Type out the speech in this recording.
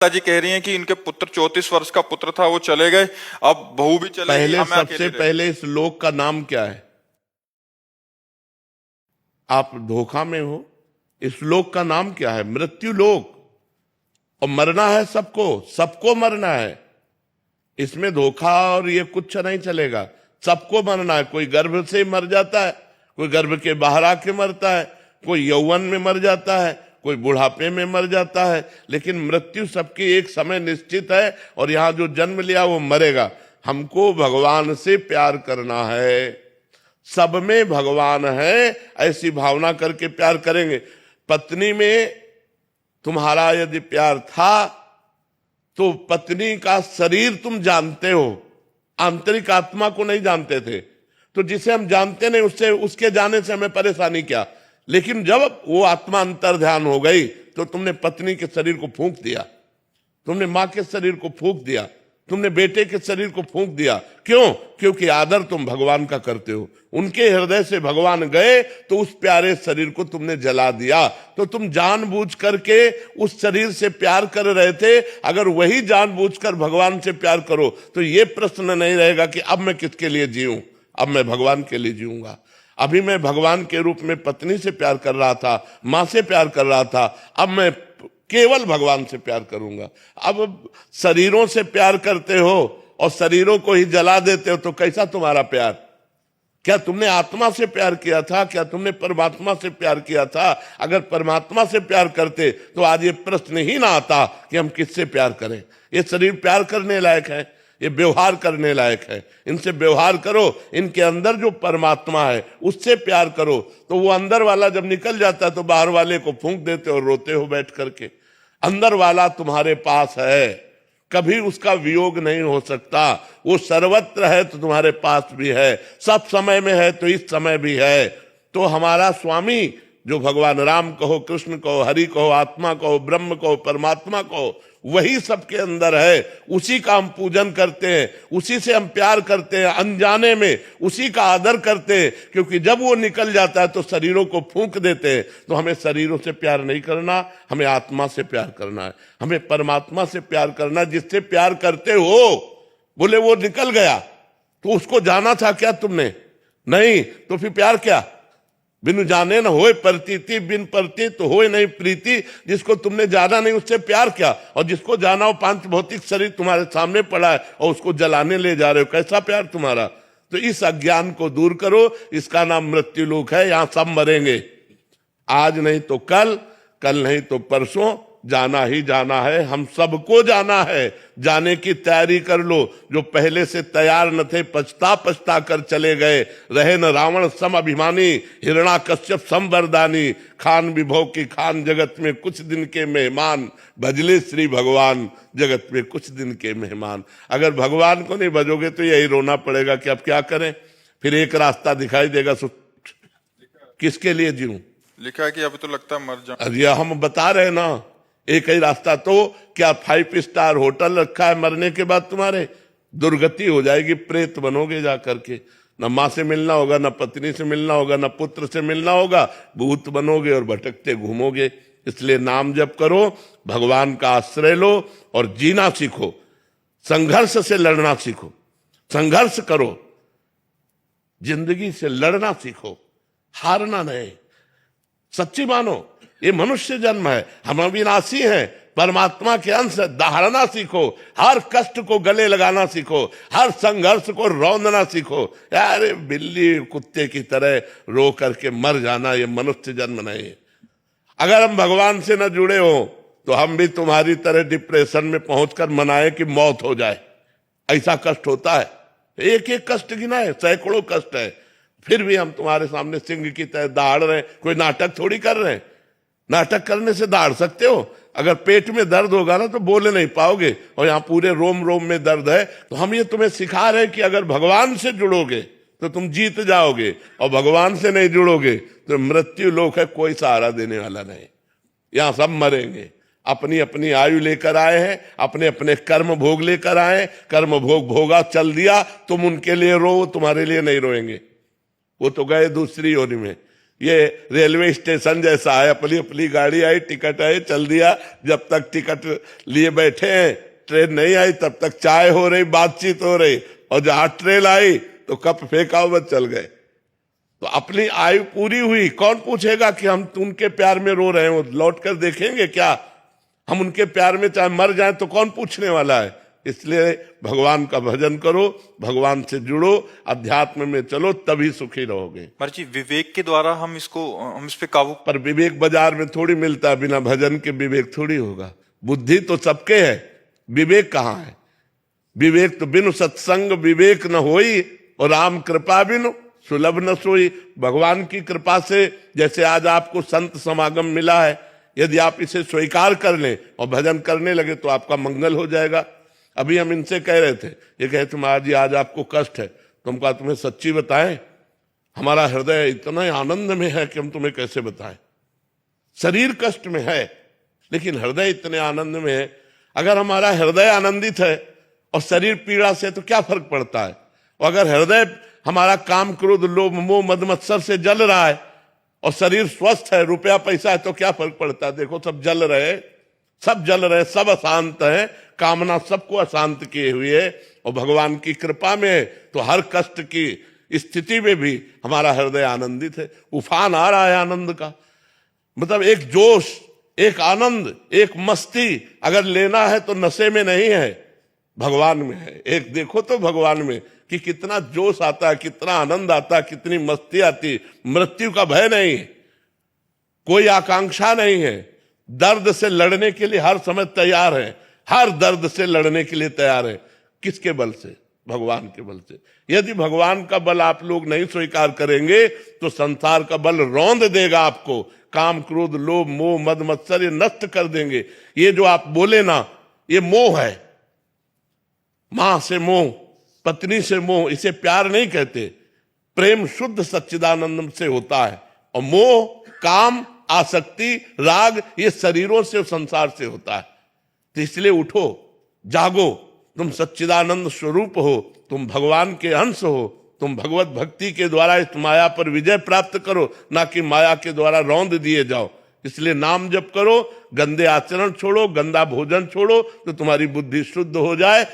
जी कह रही हैं कि इनके पुत्र 34 वर्ष का पुत्र था, वो चले गए, अब बहू भी चले गई, पहले हमें सबसे अकेले रहे। पहले इस लोक का नाम क्या है? आप धोखा में हो। इस लोक का नाम क्या है? मृत्यु लोक। और मरना है सबको, सबको मरना है। इसमें धोखा और ये कुछ नहीं चलेगा। सबको मरना है। कोई गर्भ से मर जाता है, कोई गर्भ के बाहर आके मरता है, कोई यौवन में मर जाता है, कोई बुढ़ापे में मर जाता है, लेकिन मृत्यु सबकी एक समय निश्चित है। और यहां जो जन्म लिया वो मरेगा। हमको भगवान से प्यार करना है, सब में भगवान है, ऐसी भावना करके प्यार करेंगे। पत्नी में तुम्हारा यदि प्यार था तो पत्नी का शरीर तुम जानते हो, आंतरिक आत्मा को नहीं जानते थे। तो जिसे हम जानते नहीं उससे, उसके जाने से हमें परेशानी क्या। लेकिन जब वो आत्मा अंतर ध्यान हो गई तो तुमने पत्नी के शरीर को फूंक दिया, तुमने मां के शरीर को फूंक दिया, तुमने बेटे के शरीर को फूंक दिया। क्यों? क्योंकि आदर तुम भगवान का करते हो। उनके हृदय से भगवान गए तो उस प्यारे शरीर को तुमने जला दिया। तो तुम जानबूझ करके उस शरीर से प्यार कर रहे थे। अगर वही जानबूझकर भगवान से प्यार करो तो ये प्रश्न नहीं रहेगा कि अब मैं किसके लिए जीऊं, अब मैं भगवान के लिए जीऊंगा। अभी मैं भगवान के रूप में पत्नी से प्यार कर रहा था, मां से प्यार कर रहा था, अब मैं केवल भगवान से प्यार करूंगा। अब शरीरों से प्यार करते हो और शरीरों को ही जला देते हो तो कैसा तुम्हारा प्यार? क्या तुमने आत्मा से प्यार किया था? क्या तुमने परमात्मा से प्यार किया था? अगर परमात्मा से प्यार करते तो आज ये प्रश्न ही ना आता कि हम किससे प्यार करें। ये शरीर प्यार करने लायक है, ये व्यवहार करने लायक है। इनसे व्यवहार करो, इनके अंदर जो परमात्मा है उससे प्यार करो। तो वो अंदर वाला जब निकल जाता है तो बाहर वाले को फूंक देते हो, रोते हो बैठ करके। अंदर वाला तुम्हारे पास है, कभी उसका वियोग नहीं हो सकता। वो सर्वत्र है तो तुम्हारे पास भी है, सब समय में है तो इस समय भी है। तो हमारा स्वामी जो भगवान राम कहो, कृष्ण कहो, हरि कहो, आत्मा कहो, ब्रह्म कहो, परमात्मा कहो, वही सबके अंदर है। उसी का हम पूजन करते हैं, उसी से हम प्यार करते हैं, अनजाने में उसी का आदर करते हैं। क्योंकि जब वो निकल जाता है तो शरीरों को फूंक देते हैं। तो हमें शरीरों से प्यार नहीं करना, हमें आत्मा से प्यार करना है, हमें परमात्मा से प्यार करना। जिससे प्यार करते हो, बोले वो निकल गया तो उसको जाना था क्या तुमने? नहीं, तो फिर प्यार क्या? बिनु जाने न होए प्रतीति, बिन प्रतीति तो होए नहीं प्रीति। जिसको तुमने जाना नहीं उससे प्यार क्या? और जिसको जाना हो, पांच भौतिक शरीर तुम्हारे सामने पड़ा है और उसको जलाने ले जा रहे हो, कैसा प्यार तुम्हारा? तो इस अज्ञान को दूर करो। इसका नाम मृत्यु लोक है। यहां सब मरेंगे, आज नहीं तो कल, कल नहीं तो परसों, जाना ही जाना है। हम सबको जाना है, जाने की तैयारी कर लो। जो पहले से तैयार न थे, पछता पछता कर चले गए। रहे न रावण सम अभिमानी, हिरणाकश्यप सम वरदानी। खान विभव की खान, जगत में कुछ दिन के मेहमान। भजले श्री भगवान, जगत में कुछ दिन के मेहमान। अगर भगवान को नहीं भजोगे तो यही रोना पड़ेगा कि अब क्या करें। फिर एक रास्ता दिखाई देगा, किसके लिए जीऊं? लिखा है कि अभी तो लगता है मर जाऊं। अरे हम बता रहे हैं ना, एक ही रास्ता। तो क्या 5 स्टार होटल रखा है? मरने के बाद तुम्हारे दुर्गति हो जाएगी, प्रेत बनोगे जा करके। न माँ से मिलना होगा, न पत्नी से मिलना होगा, न पुत्र से मिलना होगा, भूत बनोगे और भटकते घूमोगे। इसलिए नाम जप करो, भगवान का आश्रय लो और जीना सीखो। संघर्ष से लड़ना सीखो, संघर्ष करो, जिंदगी से लड़ना सीखो, हारना नहीं। सच्ची मानो, ये मनुष्य जन्म है, हम अविनाशी हैं, परमात्मा के अंश। दहाड़ना सीखो, हर कष्ट को गले लगाना सीखो, हर संघर्ष को रौंदना सीखो। यार बिल्ली कुत्ते की तरह रो करके मर जाना, ये मनुष्य जन्म नहीं है। अगर हम भगवान से न जुड़े हो तो हम भी तुम्हारी तरह डिप्रेशन में पहुंचकर मनाए कि मौत हो जाए। ऐसा कष्ट होता है, एक एक कष्ट गिना है, सैकड़ों कष्ट है। फिर भी हम तुम्हारे सामने सिंह की तरह दहाड़ रहे हैं। कोई नाटक थोड़ी कर रहे हैं। नाटक करने से दहाड़ सकते हो? अगर पेट में दर्द होगा ना तो बोल नहीं पाओगे, और यहाँ पूरे रोम रोम में दर्द है। तो हम ये तुम्हें सिखा रहे हैं कि अगर भगवान से जुड़ोगे तो तुम जीत जाओगे, और भगवान से नहीं जुड़ोगे तो मृत्यु लोक है, कोई सहारा देने वाला नहीं। यहाँ सब मरेंगे। अपनी अपनी आयु लेकर आए हैं, अपने अपने कर्म भोग लेकर आए। कर्म भोग भोगा, चल दिया, तुम उनके लिए रो, तुम्हारे लिए नहीं रोएंगे। वो तो गए दूसरी योनि में। ये रेलवे स्टेशन जैसा है, अपनी अपनी गाड़ी आई, टिकट आई, चल दिया। जब तक टिकट लिए बैठे हैं, ट्रेन नहीं आई, तब तक चाय हो रही, बातचीत हो रही, और जहां ट्रेन आई तो कप फेंका हुआ चल गए। तो अपनी आयु पूरी हुई, कौन पूछेगा कि हम उनके प्यार में रो रहे हो? लौट कर देखेंगे क्या हम उनके प्यार में? चाहे मर जाए तो कौन पूछने वाला है? इसलिए भगवान का भजन करो, भगवान से जुड़ो, अध्यात्म में चलो, तभी सुखी रहोगे। महाराज जी, विवेक के द्वारा हम इस पे काबू। पर विवेक बाजार में थोड़ी मिलता है, बिना भजन के विवेक थोड़ी होगा। बुद्धि तो सबके है, विवेक कहाँ है? विवेक तो बिनु सत्संग विवेक न होई, और राम कृपा बिनु सुलभ न सोई। भगवान की कृपा से जैसे आज आपको संत समागम मिला है, यदि आप इसे स्वीकार कर लें और भजन करने लगे तो आपका मंगल हो जाएगा। अभी हम इनसे कह रहे थे, ये कहे तुम आज आपको कष्ट है, तुम कहा तुम्हें सच्ची बताएं, हमारा हृदय इतना आनंद में है कि हम तुम्हें कैसे बताएं। शरीर कष्ट में है लेकिन हृदय इतने आनंद में है। अगर हमारा हृदय आनंदित है और शरीर पीड़ा से, तो क्या फर्क पड़ता है? और अगर हृदय हमारा काम क्रोध लोभ मोह मद मत्सर से जल रहा है और शरीर स्वस्थ है, रुपया पैसा है, तो क्या फर्क पड़ता है? देखो सब जल रहे, सब जल रहे, सब अशांत है, कामना सबको अशांत किए हुए है। और भगवान की कृपा में तो हर कष्ट की स्थिति में भी हमारा हृदय आनंदित है। उफान आ रहा है आनंद का, मतलब एक जोश, एक आनंद, एक मस्ती अगर लेना है तो नशे में नहीं है, भगवान में है। एक देखो तो भगवान में कि कितना जोश आता है, कितना आनंद आता है, कितनी मस्ती आती। मृत्यु का भय नहीं, कोई आकांक्षा नहीं है, दर्द से लड़ने के लिए हर समय तैयार है, हर दर्द से लड़ने के लिए तैयार है। किसके बल से? भगवान के बल से। यदि भगवान का बल आप लोग नहीं स्वीकार करेंगे तो संसार का बल रौंद देगा आपको। काम क्रोध लोभ मोह मद मत्सर ये नष्ट कर देंगे। ये जो आप बोले ना, ये मोह है, मां से मोह, पत्नी से मोह, इसे प्यार नहीं कहते। प्रेम शुद्ध सच्चिदानंद से होता है, और मोह काम आसक्ति राग ये शरीरों से संसार से होता है। तो इसलिए उठो, जागो, तुम सच्चिदानंद स्वरूप हो, तुम भगवान के अंश हो, तुम भगवत भक्ति के द्वारा इस माया पर विजय प्राप्त करो, ना कि माया के द्वारा रौंद दिए जाओ। इसलिए नाम जप करो, गंदे आचरण छोड़ो, गंदा भोजन छोड़ो, तो तुम्हारी बुद्धि शुद्ध हो जाए।